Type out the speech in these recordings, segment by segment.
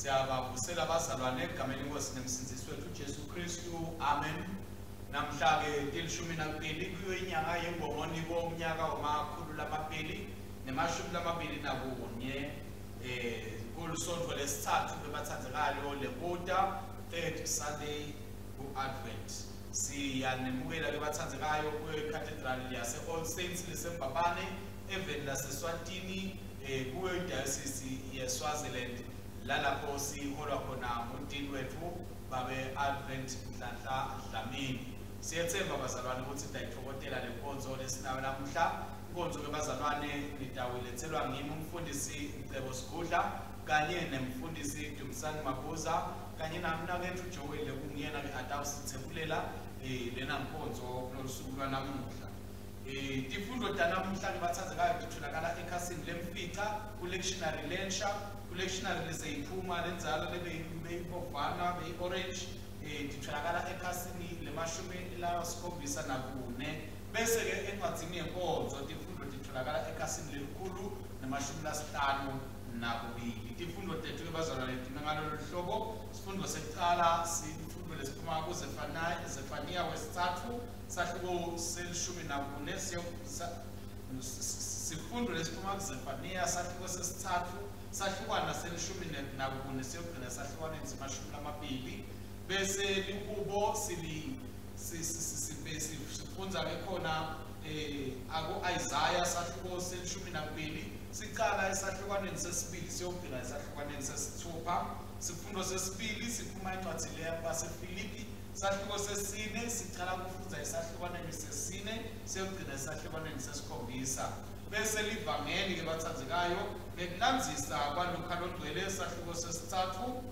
Siyabavusela abazalwane egameni lenkosi nemsindisi wethu Jesu Kristu. Amen. Namhla ke tilishumi nambili kuyo inyanga yengomoni bomnyaka wamakhulu lamabili nemashumi lamabili nakunye kulusondvo lesithathu bebathandzekayo lebuta third Sunday ku-Advent. Siyanemukela ke bathandzekayo kwe-Cathedral yase All Saints leseMbabane eveni laseSwatini kuyo idiocese yeSwaziland lalapho siholwa khona ngudini wethu babe Advent Nhlanhla Dlamini. Siyethemba bazalwane ukuthi nidayithokotela lenkonzo lesinayo namuhla. Inkonzo ke bazalwane nidawulethelwa ngimi umfundisi Mcebo Sigudla kanye nemfundisi Dumisani Mabuza kanye nami nakethu Joel kungiyena ke atawusithembulela lena nkonzo kulosuku lwanamuhla. Tifundo tanamuhla nibathandzekayo titholakala ekhasini lemfica ku-lectionary lensha ku-lectionary leseyiphuma lenzalo lebeyibovana beyi-orange titholakala ekhasini lemashumi lasikhombisa nakune bese ke encwadzini yenkonzo tifundo titholakala ekhasini lelikhulu nemashumi lasihlanu nakubili. Tifundo tethu ke bazalwane time ngalolu hlobo. Sifundo sekuqala sifundo lesiphuma kuZefaniya wesithathu sahluko selishumi nakune sifundo lesiphuma kuZefaniya sahluko sesithathu sahlukana selishumi nakune siyogcina sahlukana nemashumi lamabili bese likubo sifundza ke khona aku-Isaiah sahluko selishumi nakubili siqala esahlukaneni sesibili siyogcina esahlukaneni sesithupha. Sifundo sesibili siphuma encwadzini yabaseFilipi sahluko sesine siqala kufundza esahlukaneni sesine siyogcina esahlukaneni sesikhombisa bese livangeli ke bathandzekayo ngekulandzisa kwaLuka longcwele sahluko sesithathu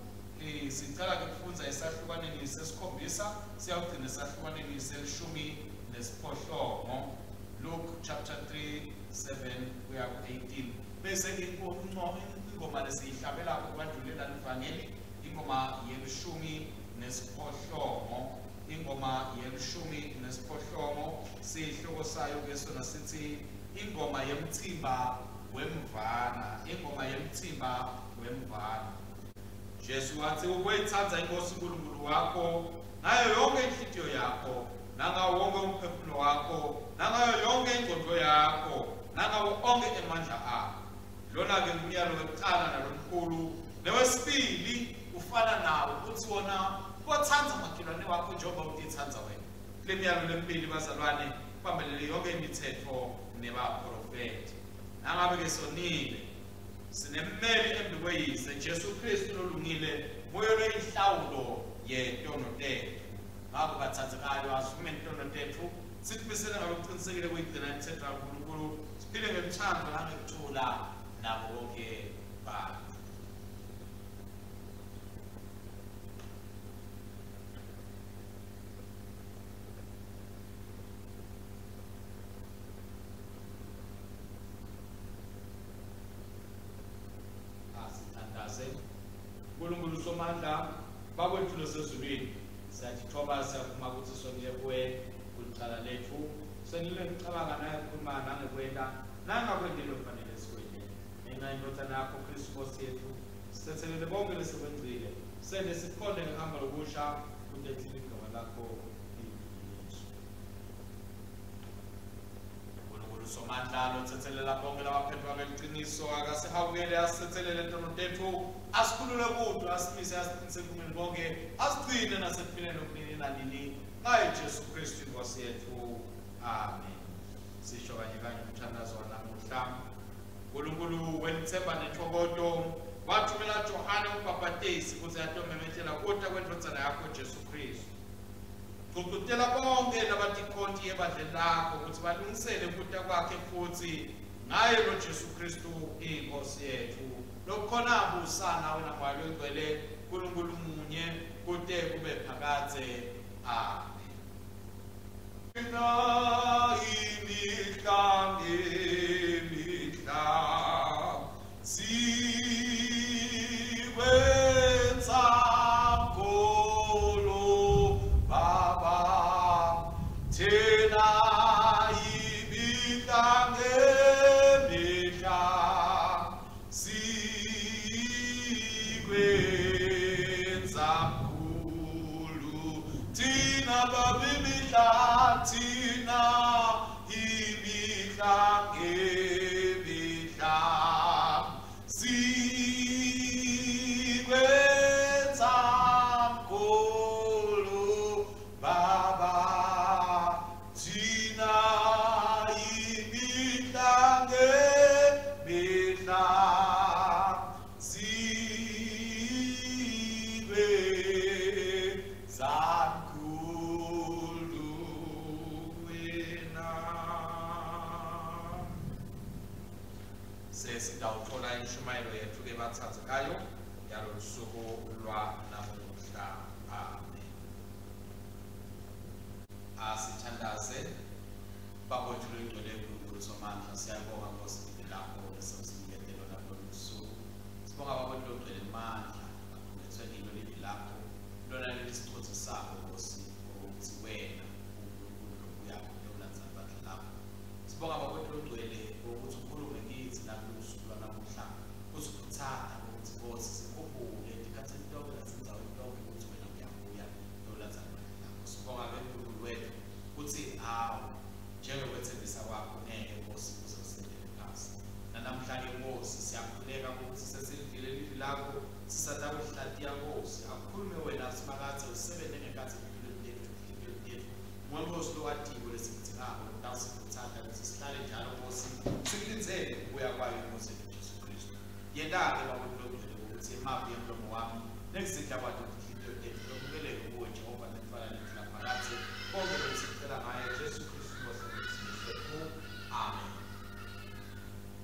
siqala ke kufundza esahlukaneni sesikhombisa siyogcina esahlukaneni selishumi nesiphohlongo. Luke chapter 3:7 kuya ku-18 bese ke ingoma lesiyihlabela ukwandulela livangeli ingoma yelishumi nesiphohlongo. Ingoma yelishumi nesiphohlongo sihloko sayo ke sona sithi ingoma yemtsimba wemvana. Ingoma yemtsimba wemvana. Jesu wathi ukuyithandza inkosi uNkulunkulu wakho ngayo yonke inhliziyo yakho nangawo wonke umphefumulo wakho nangayo yonke ingqondo yakho nangawo onke amandla akho. Lona ke umyalo wekuqala nalomkhulu. Newesibili ufana nawo uthi wona kothandza makhelwane wakho njengoba utithandza wena. Kule myalo lemibili bazalwane kubambelele yonke imithetho nebaprofeti. Nangabe ke sonile sinemmeli embi kweyise Jesu Kristu lolungile moyo lweinhlawulo yentono tethu. Ngakho bathandzekayo asume intono tethu sitibisele ngalokuqinisekile kuyigcina imithetho kaNkulunkulu siphile ngemthando nangekuthula nabo bonke bantu. uNkulunkulu somandla bakwethu losezulwini siyatithoba siyavuma ukuthi sonile kuwe kulicala lethu senile ngicabanga naye ukukhuluma nangekwenta nangakwendelo kufanele sikwendele ngenxa indodana yakho Kristu Nkosi yethu sithethelele bonke lesikwenzile sende sikhonde ngehamba lokusha kudethile igama lakho Yesu. uNkulunkulu somandla lothethelela bonke labaphethwa ngeqiniso akasihawukele asithethelele intono tethu asikhulule kude asimise asiqiniseke kumina bonke asigcine nasekuphileni okunini nanini ngaye Jesu Kristu Nkosi yethu. Amen. Sisho kanye umthandazo wanamuhla. uNkulunkulu welithemba nentokoto wathumela Johane umbhaphatisi ukuze atomemethela kuta kwendodzana yakho Jesu Kristu. Gqugqutela bonke labatikhonti ebandleni lakho ukuthi balungisele kuta kwakhe futhi ngaye lo Jesu Kristu inkosi yethu lokukhona busana wena moya longcwele uNkulunkulu munye kude kube phakathe. Amen. Amen.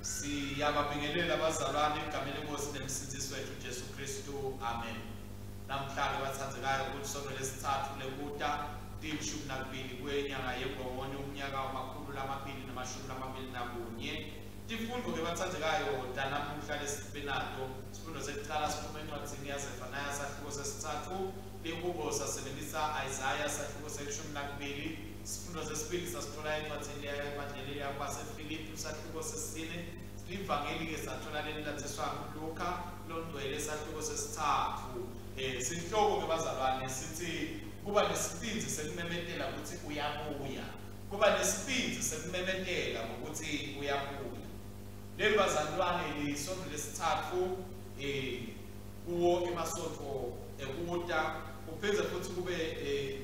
Siyababingelela abazalwane egameni lenkosi nemsindisi wethu Jesu Kristu. Amen. Namhlanje bathandzekayo ukuthi sonto lesithathu lekuta tilishumi nakubili kwenyanga yeNgongoni umnyaka wama-2021. Tifundvo ke bathandzekayo tanamuhla lesibenato sifundo sekucala siphuma encwadzini yaZefaniya sahluko sesithathu lenkubo sasebenzisa Isaiah sahluko selishumi nakubili. Sifundo sesibili sasithola encwadzini yasevangelini yabaseFilipi sahluko sesine. Livangeli ke sathola lelilandiswa nguLuka londwele sahluko sesithathu. Sihloko ke bazalwane sithi kuba nesiphinzi sekumemetela ukuthi uyabuya. Kuba nesiphinzi sekumemetela ukuthi uyabuya. Leli bazalwane lisonto lesithathu kuwo emasonto ekuda kupheze futhi kube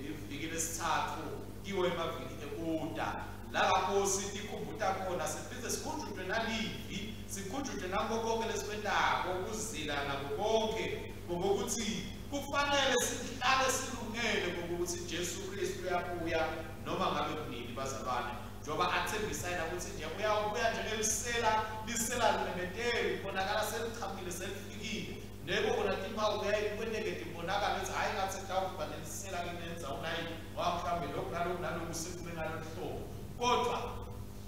iviki lesithathu kiwo emaviki ekuda. Lapho sithi kubuta khona siphize sikhunjuzwe nalivi sikhunjuzwe nakho konke lesikwendako ukuzila nakho konke ngokuthi kufanele sihlale silungele ngokuthi Jesu Kristu uyabuya noma ngabe kunini bazalwane njoba athembisana ukuthi nje uyabuya njengelisela limemeteli bonakala selichapile selifikile nebo kona timpawu kuyayikwendeke timbonakala ukuthi hayi ngathi kufanele sisela kunenza unayi wamhlambe lokhu naloku sikube ngalomhlobo. Kodwa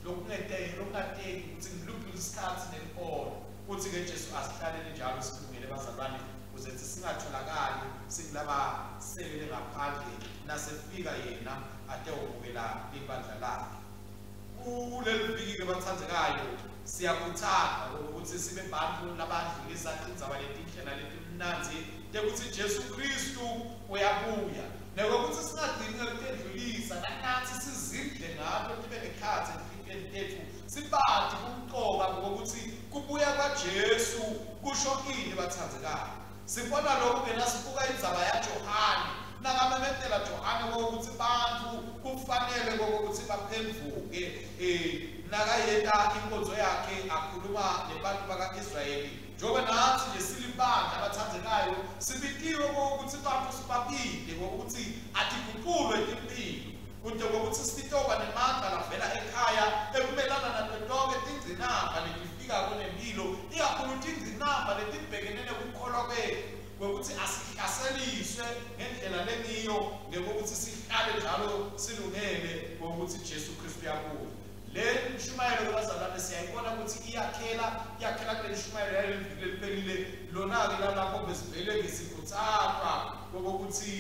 lokungateki ukuthi ngiluphi isikhathi nenkolo ukuthi ke Jesu asihlalele njalo silungele bazalwane ukuze singatholakali sikulaba sebele ngaphandle nasefika yena ate ukubela ibandla lakhe. Kuleli viki ke bathandzekayo siyakuthanda ukuthi sibe bantu labadlulisa indzaba letinhle naletimnanzi ukuthi Jesu Kristu uyabuya. Nokuthi singadingi ukudlulisa nanathi sizidle ngato tibe nekhathi empilweni yethu sibathi kumqoka ngokuthi kubuya kwaJesu kusho ini bathandzekayo. Sibona lokho ke nasibuka indzaba yaJohane nakamemethela Johane ngokuthi bantu kufanele ngokuthi baphendvuke nakayeta inkonzo yakhe akhuluma nebantu baka-Israyeli. Njoba nathi nje silibandla abathandzekayo sibitiwe ngokuthi bantu sibabide ngokuthi atiguqulwe impilo kude ngokuthi sitoba nemandla lavela ekhaya ekumelana nato tonke tingcinamba letifika kunempilo ikakhulu tingcinamba letibhekene nekukholwa kwethu ngokuthi asihlaseliswe ngendlela leniyo ngokuthi sihlale njalo silungele ngokuthi Jesu Kristu uyabuya. Le nshumayelo bazalwane siyayibona ukuthi iyakhela kule nshumayelo yaleli liphelile lona-ke lalapho besivele ngesikuthathwa kokuthi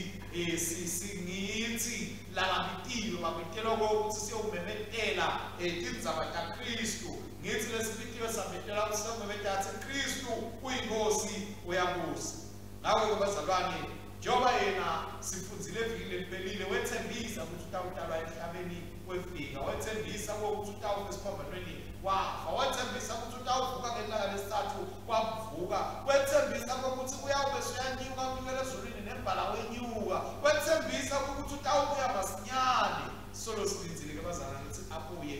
singithi lababitiwe babitelwa kokuthi siyokumemetela tindzaba taKristu. Ngithi lesibitiwe sametela ukuthi siyokumemetela Kristu uyinkosi uyabusa. Ngakho-ke bazalwane njengoba yena sifundzile eviki eliphelile wethembisa ukuthi utawutalwa emhlabeni wefika, wethembisa ukuthi utawufa esiphambanweni wafa, wethembisa ukuthi utawuvuka ngelanga lesithathu wavuka, wethembisa ukuthi uyawube usuyanyuka unyukela ezulwini nembala wenyuka, wethembisa ukuthi utawubuya masinyane. Solo silindile ke bazalwane ukuthi abuye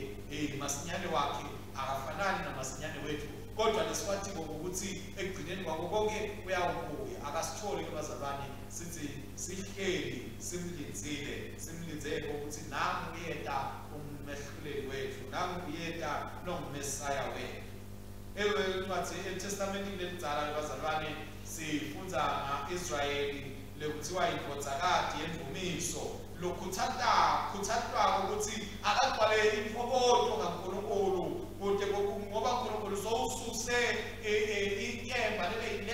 masinyane wakhe akafanani namasinyane wethu, kodwa lesikwatiko ukuthi ekugcineni kwako konke uyawubuya. Akasitholi ke bazalwane sithi sihleli simlindzele ukuthi nangu uyeta umehluleli wethu, nangu uyeta nongumesaya wethu. Encwadzi eTestamentini lelidzala bazalwane sifunza nga-Israyeli lekuthiwa yinkodzakati yendumiso lokuthathwa ukuthi akagcwale impokoto kaNkulunkulu kude ngoba uNkulunkulu sowususe inkemba leli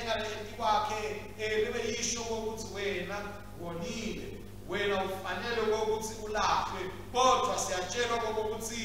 kwakhe libe yisho ukuthi wena wonile, wena ufanele ukuthi ulahlwe, kodwa siyatshelwa ukuthi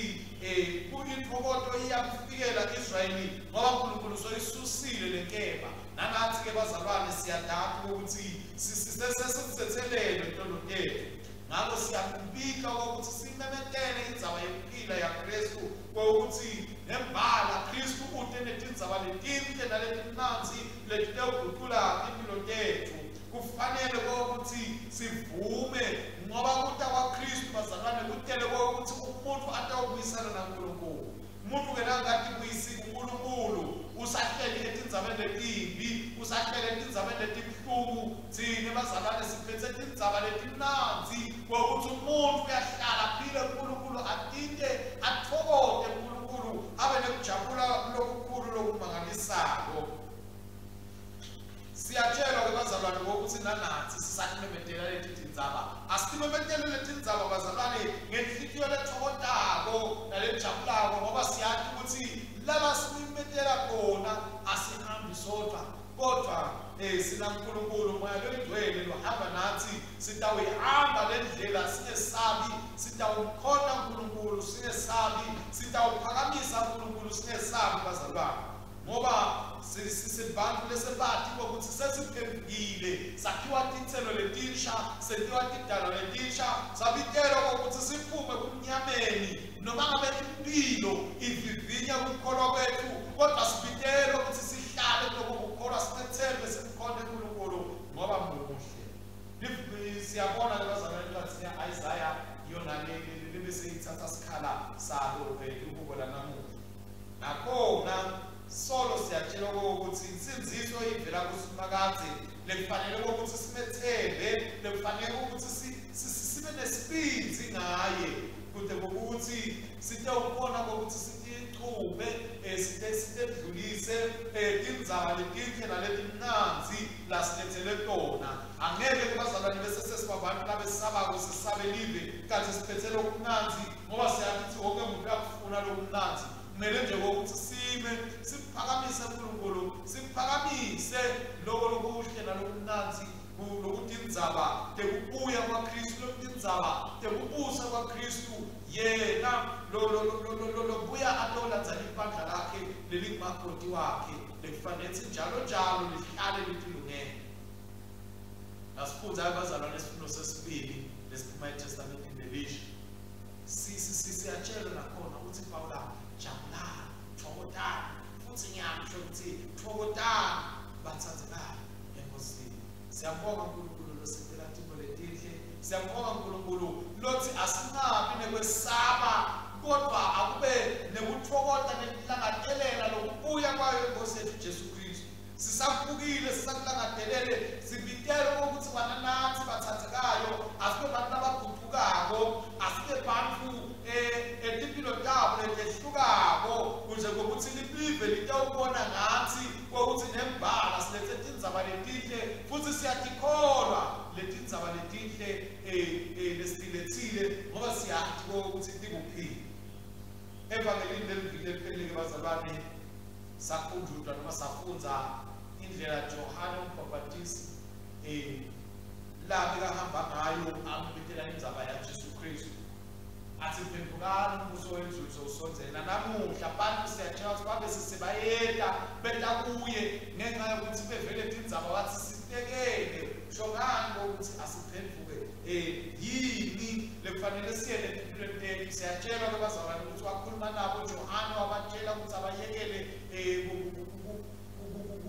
impokoto iyamfikela Israyeli ngoba uNkulunkulu soyisusile le nkemba. Nanathi ke bazalwane siyadapha ukuthi sisithethelele intolo tethu, ngakho siyakubika ukuthi simemetele indzaba yokuphila yaKristu, ukuthi nembala Kristu ude netindzaba letinhle naletimnanzi letitewuguqula impilo tethu. Kufanele ukuthi sivume ngoba kuta kwaKristu bazalwane kutele ukuthi umuntu atawubuyisana naNkulunkulu. Umuntu ke nakangati kuNkulunkulu usahleli etindzabeni letimbi, usahleli etindzabeni letibuhlungu. Thina bazalwane siphethe tindzaba letimnanzi ukuthi umuntu uyahlala aphile uNkulunkulu, atinte athokoze uNkulunkulu, abe nekujabula lokukhulu lokumangalisako. Siyatshelwa ke bazalwane ukuthi nanathi sisamemetela leti tindzaba, asimemetele leti tindzaba bazalwane ngenhliziyo lethokozako nalijabulako, ngoba siyathi ukuthi laba simemetela khona asihambi sodwa, kodwa sina uNkulunkulu moya longcwele lohamba nathi. Sitawuyihamba le ndlela singesabi, sitawumkhonza uNkulunkulu singesabi, sitawuphakamisa uNkulunkulu singesabi bazalwane, ngoba sisibantu lesebati ukuthi sesiphendukile, sakhiwa titselo letinsha, sentiwa tidalo letinsha, sabitelwa ukuthi siphume kumnyameni noma ngabe impilo ivivinya kukholwa kwethu, kodwa sibitelwa ukuthi sihlale lokho kukholwa, sinethembe simkhonze uNkulunkulu ngoba muhle. Siyabona ke bazalwane incwadi ya-Isaya yona libe seyithatha sikhala salo ihubo lanamuhla. Nakhona solo siyatshelwa ukuthi insinziso ivela kuSimakadze lekufanele ukuthi simethembe, lekufanele ukuthi sibe nesibindi ngaye, kude ukuthi sitewubona ukuthi sitichube, sitedlulise tindzaba letinhle naletimnanzi lasilethele tona. Angeke ke bazalwane bese sesibabantu labesabako sisabe live kanti siphethele okumnanzi, ngoba siyathi wonke umuntu uyakufuna lokumnanzi. Kumele nje ukuthi siphakamise uNkulunkulu, siphakamise lokho lokuhle nalokumnanzi, lokuthi indzaba tekubuya kwaKristu, lokuthi indzaba tekubusa kwaKristu, yena lobuya atolandza ibandla lakhe lelikumakoti wakhe, lekufanele njalo lihlale litilungele. Nasifundza abazalwane isifundo sesibili lesiphuma eTestamentini lelisha, siyatshelwa nakhona ukuthi Pawula jabulani, thokozani, futhi ngiyakusho ukuthi thokozani bathandzekayo eNkosini. Siyabonga uNkulunkulu losipela timo letinhle, siyabonga uNkulunkulu lothi asingabi nekwesaba, kodwa akube nekuthokoza nekulangatelela lokubuya kwayo iNkosi yethu Jesu Kristu. Sisabukile, sisakulangatelele, sibitele ukuthi bana nathi bathandzekayo, asibe bantu abaguqukako, asibe bantu etimpilo tabo letehlukako, kuze ukuthi libive litawubona ngathi ukuthi nembala silethe tindzaba letinhle, futhi siyatikholwa letindzaba letinhle lesitilethile, ngoba siyathi ukuthi tikuphile. Evangelini leliviki eliphelile bazalwane sakhunjulwa noma safunza indlela Johane uMbhapatisi la bekahamba ngayo amubikela indzaba yaJesu Kristu, athi phendukani umbuso wezulu uzosonzela. Namuhla abantu siyatshelwa ukuthi babe sisebayeda beta kuye ngenxa yokuthi bevele tindzaba bathi sitekele ujongani ukuthi asiphenduke yini lekufanele siyele empilweni tethu. Siyatshelwa ke bazalwane ukuthi wakhuluma nabo uJohane wabatshela ukuthi abayekele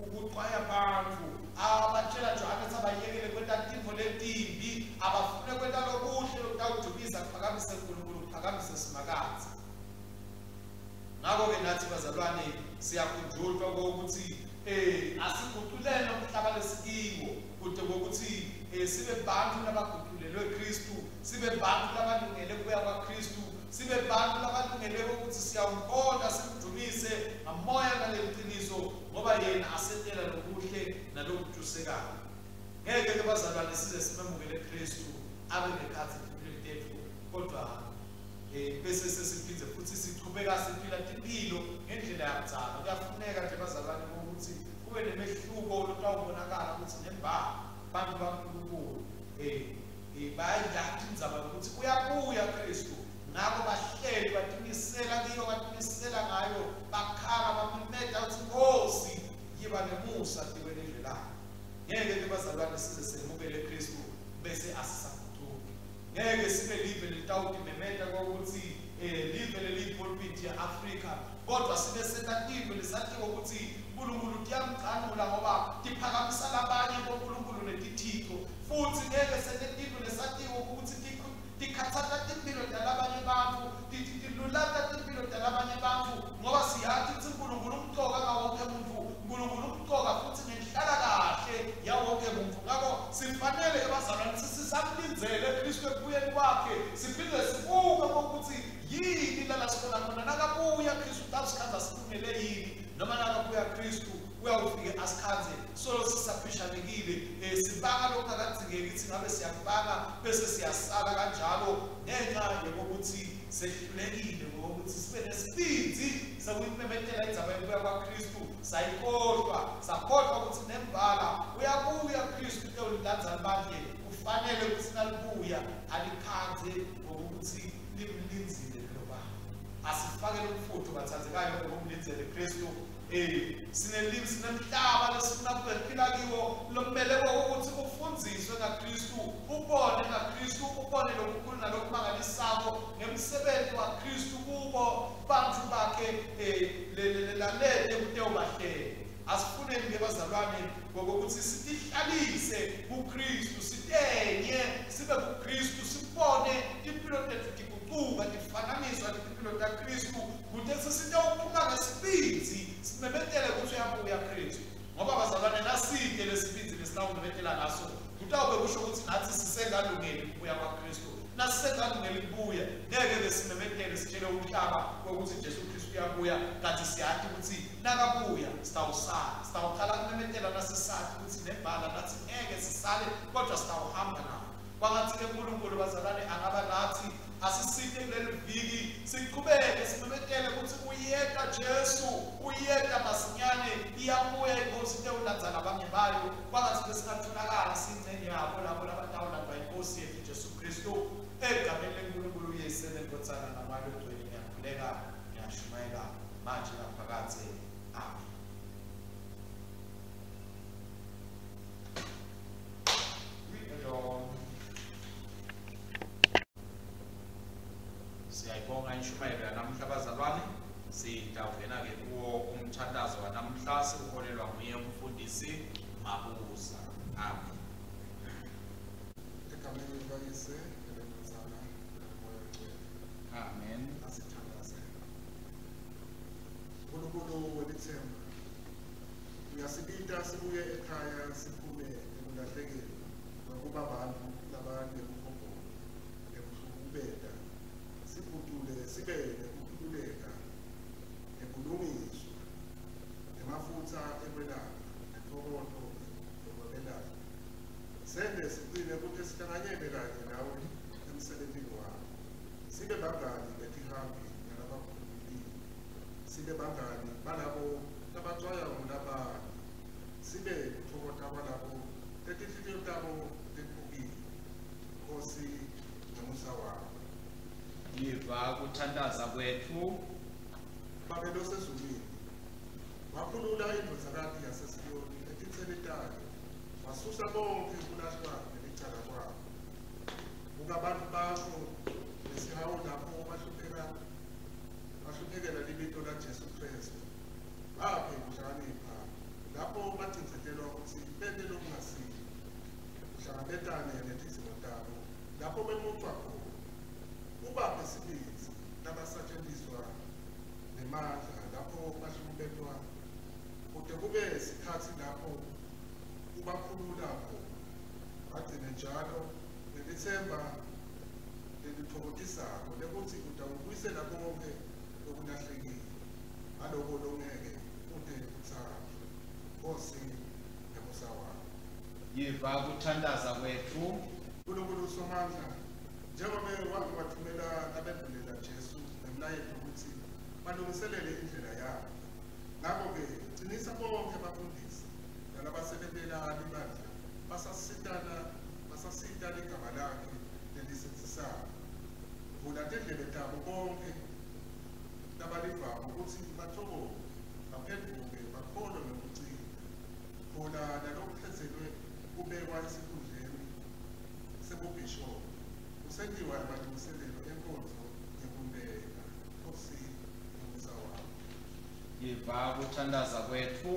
ukuqwaya abantu, abatshela Johane ukuthi abayekele kwenta tintfo letimbi, abafune kwenta lokuhle lokutawudukiza kuphakamise uNkulunkulu, kuphakamise simakazi. Ngakho-ke nathi bazalwane siyakhunjulwa ukuthi asiguqulele umhlaba lesikiwo kude kokuthi sibe bantu labaguqulelwe Kristu, sibe bantu labalungele kuya kwaKristu, sibe bantu labalungele ukuthi siyawukhonza simdumise ngamoya naleqiniso ngoba yena asetela lokuhle nalokutusekayo. Ngeke ke bazalwane size simemukele Kristu abe nekhathi empilweni tethu, kodwa bese sesiphinde futhi sichubeka siphila impilo ngendlela yakudzala. Kuyafuneka nje bazalwane ukuthi kube nemehluko lotawubonakala ukuthi nembala abantu baNkulunkulu bayayidlala indzaba yokuthi uyabuya Kristu. Ngakho bahleli batimisela kiyo, batimisela ngayo, bakhala bamemeda ukuthi Nkosi yiba nemusa diweni endlelayo. Ngeke ke bazalwane size semukele Kristu bese asisaguquki. Ngeke sibe live litawuti memeda ukuthi live lelipulpit ya Afrika, kodwa sibe setatiko lisatiko ukuthi uNkulunkulu tiyamgcanula ngoba tiphakamisa labanye boNkulunkulu netithiko. Futhi ngeke setetiko lesatiko ukuthi tikhatsata timpilo talabanye bantfu, tilulata timpilo talabanye bantfu, ngoba siyathi ukuthi uNkulunkulu umcoka ngawonke muntfu, uNkulunkulu umcoka futhi nenhlalakahle yawonke muntfu. Ngakho sifanele bazalwane sisamlindzele Kristu ekubuyeni kwakhe, siphinde sibuke ukuthi yini lala sifuna khona nakabuya Kristu tasikhanza siphumele yini, noma nakabuya Kristu uyawufike asikhanze solo sisaphishanekile, sibanga lokhu akadzingeki ukuthi ngabe siyakubanga bese siyasala kanjalo ngenxa yokuthi sehlulekile, ngokuthi sibe nesibindi sokuyimemetela indzaba yokubuya kwaKristu. Sayikhohlwa, sakhohlwa ukuthi nembala uyabuya Kristu uyolilandza libandle, kufanele ukuthi nalibuya alikhanze ngokuthi limlinzile loba asifakele umfutho bathandzekayo ngokumlinzele Kristu. Sinemhlaba lesifuna kuphila kiwo lomele ukuthi ufundziswe ngaKristu, ubone ngaKristu, ubone lokukhulu nalokumangalisako ngemsebenzi waKristu kubo bantfu bakhe lalele kutewubahlele. Asifuneni ke bazalwane ngokuthi sitihlalise kuKristu, sitenye sibe kuKristu, sibone impilo tethu tiguquka tifananiswa nempilo kaKristu, kude sitawuphuma ngesibindi simemetele ukuthi uyabuya Kristu. Ngoba bazalwane naside lesibindi lesitawumemetela ngaso kutawube kusho ukuthi nathi sisengalungeli ukubuya kwaKristu, nasisengalungeli ukubuya. Ngeke ke simemetele sitshele umhlaba ukuthi Jesu Kristu uyabuya, kanti siyathi ukuthi nakabuya sitawusala, sitawukhala kumemetela nasisathi ukuthi nembala nathi ngeke sisale, kodwa sitawuhamba nawo. Kwangathi ke uNkulunkulu bazalwane angaba nathi, asisite kuleli viki siqhubeke simemetele ukuthi uyeka Jesu, uyeka masinyane, iyabuya inkosi tewulandza labanye bayo. Kwangathi besingatholakala singceni yabo labo labatawulandwa inkosi yethu Jesu Kristu. Egameni leNkulunkulu uYesu nenkotsana namalo egcwele ngiyakhuleka, ngiyashumayela manje naphakade. Amen. Siyayibonga inshumayelo yanamhla bazalwane. Sitawungena ke kuwo umthandazo wanamhla siuholelwa nguye umfundisi Mabuza. Amen. Egameni likaYesu nenkotsana namoya ogcwele. Amen. Asithandaze. uNkulunkulu welithemba, uyasibita sibuye ekhaya siphume ekulahlekeni ngokuba abantu labanekukhombola nekuhlukumeza, siphucule sibe nekukhululeka, nebulungiswa, nemafutha ekwelapha, nethokoto lokwabelana. Sende sigcine ukuthi sihlanganyele kanye nawe emsebenzini wakho, sibe bangani betihambi nalabakhululekile, sibe bangani balabo labatswayayo ngolabanye, sibe kuthokota kwalabo letinhliziyo tabo tiphukile. Nkosi nomusa wakho, Yiva kuthandaza kwethu. Babe losezulwini, wakhulula indlodzakati yaseSiyoni etitseletayo, wasusa bonke ukulahla nelicala kwabo. Abantu bakho nesihawu lapho bahluphekela libito laJesu Kristu. Baphe ukuhlakanipha lapho bagcizelelwa ukuthi bente lokungasile. Uhlangabetane nezizimo zabo lapho bemucwa khona. Ubaphe isibindi nabasetshenziswa nemandla lapho bahluphekwa kude kube isikhathi lapho ubakhulula khona. Bagcine njalo nelithemba lelithokozisayo lekuthi utawubuyisela konke okulahlekile ngaloko longeke kude kuthathe Nkosi nemusa wakho. Yiva ukuthandaza kwethu. uNkulunkulu uSomandla njengoba wake wathumela abedlulela Jesu nemlayelo ukuthi balungiselele indlela yabo. Ngakho-ke gcinisa bonke abafundisi nalabasebenzela ibandla basasita ligama lakhe lelisethisayo. Vula tindlebe tabo bonke labalivayo ukuthi bathokoze, baphenduke, bakholwe ngokucina. Khona nalokukhethelwe kubekwa esikhundleni sebubhishophu kusenziwa amalungiselelo enkonzo yokumbeka. Nkosi nomusa wakho. Yiva ukuthandaza kwethu.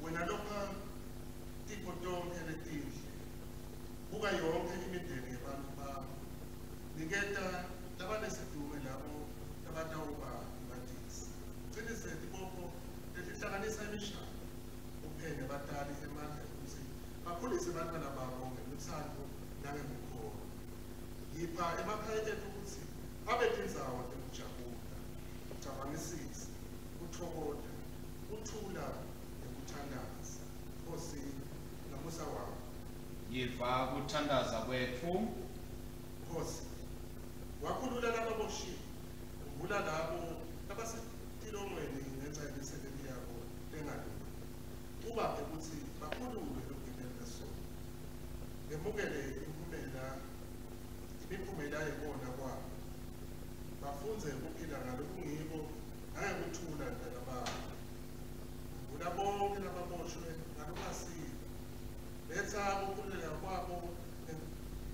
Wena lokha tikho tonke letihle, buka yonke imindeni yabantu bakho, niketa labanesidumo labo labatawuba ibatisi. Qinise tibopho letihlanganisa imishado, uphele abatali emandla ukuthi bakhulise abantwana babo ngeluthando nangemkholo. Yipha emakhaya ethu ukuthi abe tindzawo tekujabula, ucabangisise, uthokoza, uthula nekuthandaza. Nkosi nomusa wakho. Yiva ukuthandaza kwethu. Nkosi, wakhulula lababoshiwe, khumbula labo labasetilongweni ngenxa yemisebenzi yabo engalungi. Ubaphe ukuthi bakhululwe elugebeni lesono, bemukele imiphumela yekona kwabo, bafunze ukuphila ngalokungiko nangekuthula ntela babo. Khumbula bonke lababoshwe ngalokungasiyo, letha ukukhululeka kwabo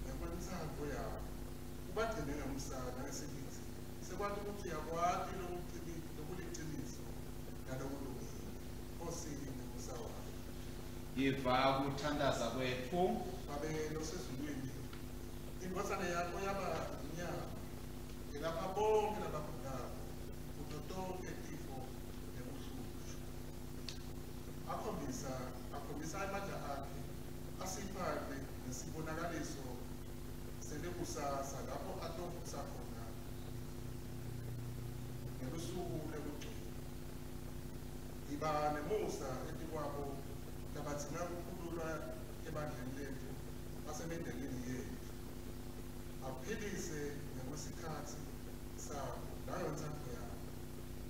ngekwentsandvo yabo. Ubagcine ngemsana ngesibindi sekwazi ukuthi uyakwati lokuliciniso nalokulungile. Nkosi nomusa wakho. Yiva ukuthandaza kwethu. Babe losezulwini, indodana yakho yaba inyama ngelapha bonke labagulayo kuto tonke tifo nebuhlungu. Akhombisa amandla akhe asifake nesibonakaliso selekusasa lapho atovusa khona ngelusuku lekugcina. Iba nemusa etikwabo labatsinga kukhululwa ebandleni lethu basemendelini yethu. Aphilise ngekwesikhathi sabo nangentsandvo yabo.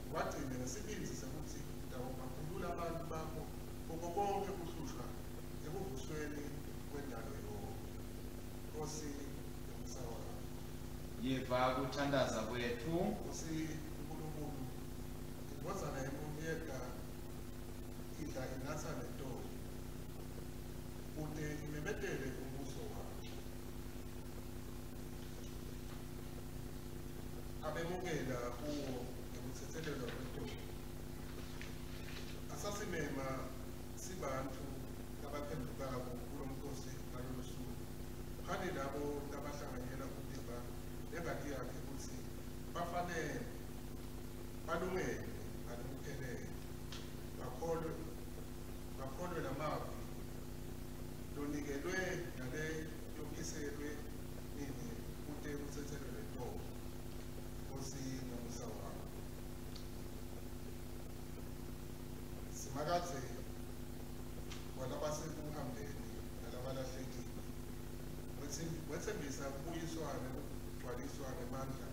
Ubagcine ngesibindi sekuthi bakhulula abantu bakho kuko konke kuhlushwa ekuvusweni kwendalo yonke. Nkosi nomusa wakho. Yiva ukuthandaza kwethu. Nkosi uNkulunkulu, indodana yomuntu yedwa idla inatha nentolo kude imemedele umbuso wakho. Abemukela kuwo ngokuthethelelwa kwentolo. Asasimema sibantu labaphendukako kulo mkhosi ngalolo suku. Khani labo labahlanganyela ukudiba nengadi yakhe ukuthi bafanele, balungele ngalokuphelele, bakholwe lamazwi lonikelwe nale yophiselwe nini kude kuthethelelwe intolo. Nkosi nomusa wakho. Simakadze walabasekuhambeni nalabalahlekile, wethembisa ukubuyiswana nokugcwaliswa ngemandla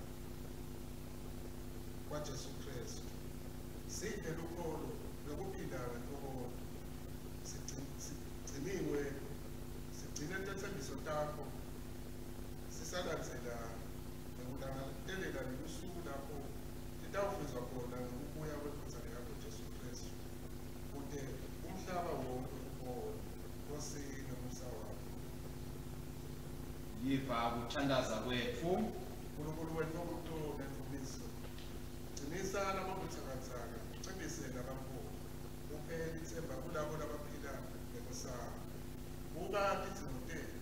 kwaJesu Kristu. Siphe lukholo lokuphila ngentokozo, sigcine tethembiso takho, sisalandzela nekulangatelela nelusuku lapho titawufezwa khona ngokubuya kwendodana yakho Jesu Kristu kude umhlaba wonke ubone. Nkosi nomusa wakho. yiva ukuthandaza kwethu uNkulunkulu wethu okukhulu nemvumiso. Gcinisa lamabuthakathaka, ucebise nabampofu. Uphele ithemba kulabo labaphila ngekusasa. Buka izimoteli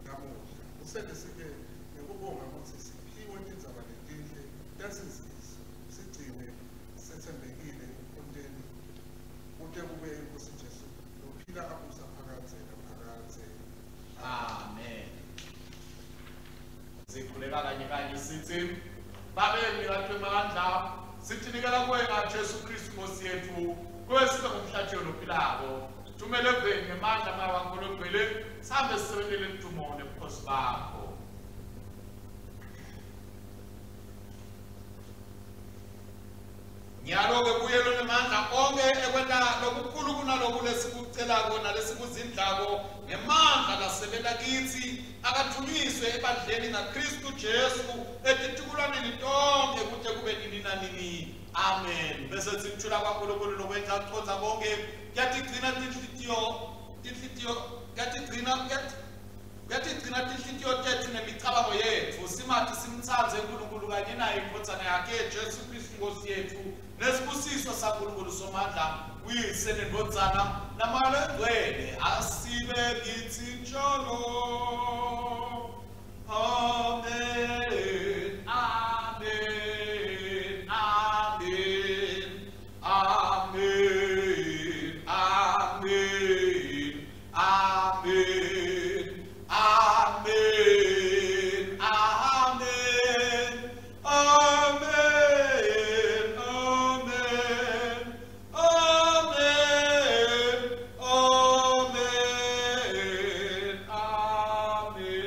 namuhla. Uselesike ngokubonga ukuthi siphiwe indzaba letinhle lesizizwe. Sigcine sethembekile emkhondeni. Kude kube inkosi Jesu lophila abusa phakathe naphakathe. amen sikhuleka kanye kanye sithi babeni kaThixo emandla sithinikela kuwe ngaJesu Kristu Nkosi yethu kwesibe ngomhlatshelo lophilako thumele eveni ngemandla mawakho logcwele sihambe sisebenzele emthumone ebukhosi bakho. Nyalo-ke kuyelo nemandla onke ekwenta lokukhulu kunaloku lesikucelako nalesikuzindlako ngemandla lasebela kithi akathunyiswe ebandleni ngaKristu Jesu etitukulwaneni tonke kude kube nini nanini. Amen. Bese sikuthula kwaNkulunkulu nokwenza kuconza konke kuyatigcina tinhlitiyo tethu nemicabango yethu simathi simthanze uNkulunkulu kanye naye inkodzana yakhe Jesu Kristu Nkosi yethu nesibusiso saNkulunkulu somandla uyise nendodzana namalo engcwele asibe kithi njalo. Amen. Amen. Amen. Amen. Amen. Amen. Amen. Amen. Amen. Amen. Amen. Amen. Amen.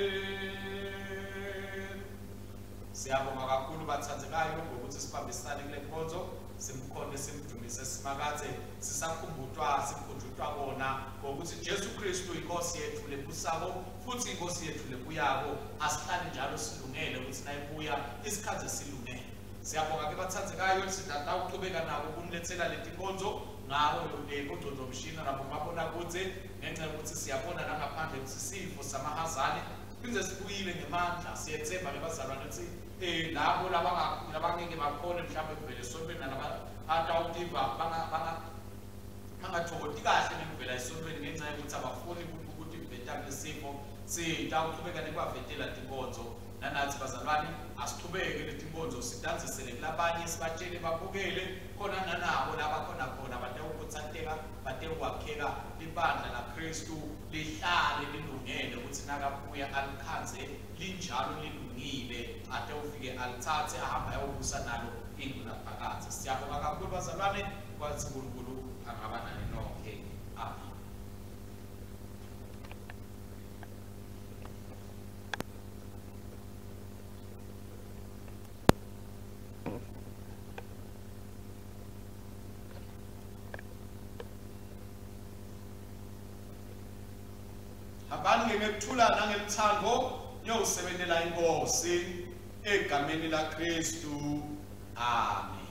Siyabonga kakhulu bathandzekayo ngokuthi sibambisane kule nkonzo simkhonde simdumise simakathe sisakhumbuthwa simkhunjutwa kona ngokuthi Jesu Kristu inkosi yethu lebusako futhi inkosi yethu lebuyako asihlale njalo silungele ukuthi nayibuya isikhathi silungele. Siyabonga ke bathandzekayo sidada uqhubeka nabo ukunilethela leti nkonzo ngawo udondomshini nabo mabona kudze ngenxa yokuthi siyabona nangaphandle ukuthi sifo samahazane Inze sibuyile ngemandla siyethemba lebazalwane ukuthi labo labangeke bakhona mhlawumbe kuvele esontweni nalabantawutiva bangathokoti kahle ngekuvela esontweni ngenxa yokuthi abafuni ukuthi betake lesifo sitawuqhubeka nekwavetela tinkonzo. Nanathi bazalwane asiqhubeke leti nkonzo sidanzisele kulabanye sibatshele babukele khona nanabo labakhona khona batewukutsatheka batewukwakheka libandla laKristu lihlale lilungele ukuthi nakabuya alikhanze linjalo lilungile ate ufike alithathe ahamba ayobusa nalo indlu laphakathi. Siyabonga kakhulu bazalwane kwathi uNkulunkulu angaba nani nonke. Amen. Hambani ngekuthula nangemthando niyosebenzela inkosi egameni laKristu. Amen.